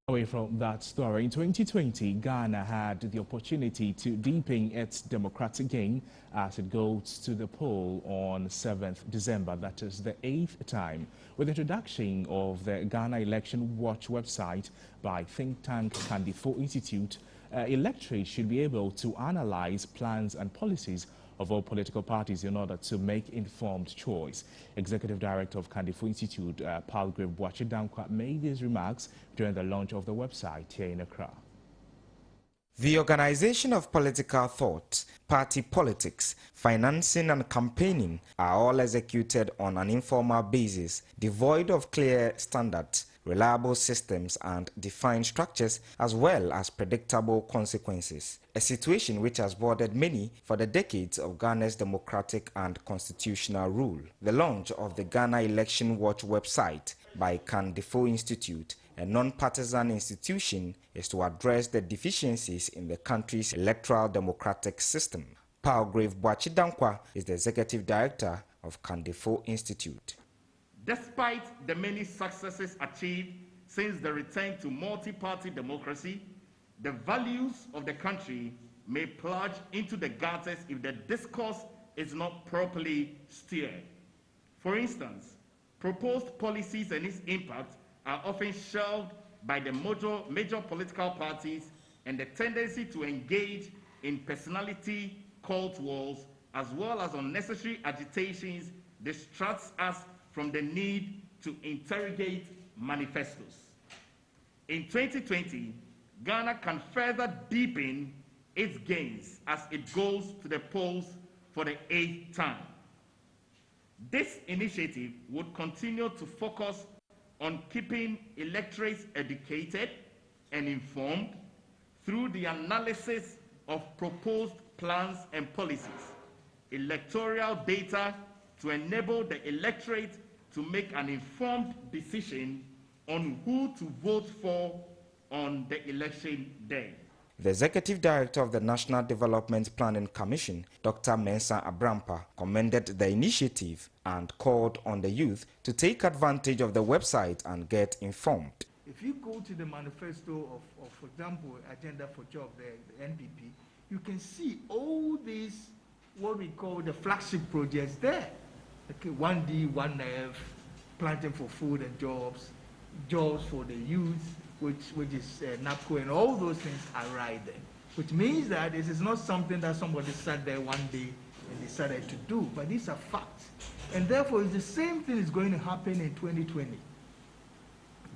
Away from that story, in 2020, Ghana had the opportunity to deepen its democratic gain as it goes to the poll on 7th December. That is the 8th time. With the introduction of the Ghana Election Watch website by think tank Kandifo Institute, electorates should be able to analyze plans and policies of all political parties in order to make informed choice. Executive Director of Kandifo Institute, Palgrave Boachidankwa, made these remarks during the launch of the website here in Accra. The organization of political thought, party politics, financing and campaigning are all executed on an informal basis, devoid of clear standards, reliable systems and defined structures, as well as predictable consequences. A situation which has bothered many for the decades of Ghana's democratic and constitutional rule. The launch of the Ghana Election Watch website by Kandifo Institute, a non-partisan institution, is to address the deficiencies in the country's electoral democratic system. Palgrave Boachidankwa is the executive director of Kandifo Institute. Despite the many successes achieved since the return to multi-party democracy, the values of the country may plunge into the gutters if the discourse is not properly steered. For instance, proposed policies and its impact are often shelved by the major political parties, and the tendency to engage in personality cult wars as well as unnecessary agitations distracts us from the need to interrogate manifestos. In 2020, Ghana can further deepen its gains as it goes to the polls for the 8th time. This initiative would continue to focus on keeping electorates educated and informed through the analysis of proposed plans and policies, electoral data to enable the electorate to make an informed decision on who to vote for on the election day. The Executive Director of the National Development Planning Commission, Dr. Mensah Abrampa, commended the initiative and called on the youth to take advantage of the website and get informed. If you go to the manifesto of for example, Agenda for Job, the NPP, you can see all these, what we call the flagship projects there. Okay, 1D, 1F, planting for food and jobs, jobs for the youth, which is NAPCO, and all those things are right there. Which means that this is not something that somebody sat there one day and decided to do, but these are facts. And therefore, it's the same thing is going to happen in 2020,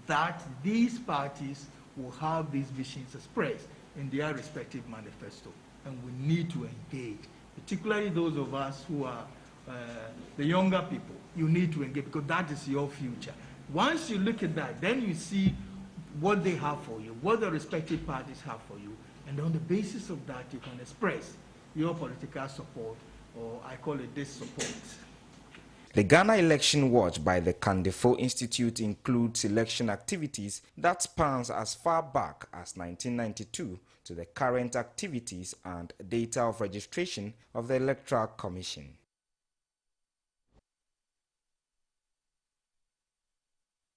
that these parties will have these visions expressed in their respective manifesto, and we need to engage, particularly those of us who are the younger people. You need to engage because that is your future. Once you look at that, then you see what they have for you, what the respective parties have for you, and on the basis of that, you can express your political support, or I call it dissupport. The Ghana Election Watch by the Kandifo Institute includes election activities that spans as far back as 1992 to the current activities and data of registration of the Electoral Commission.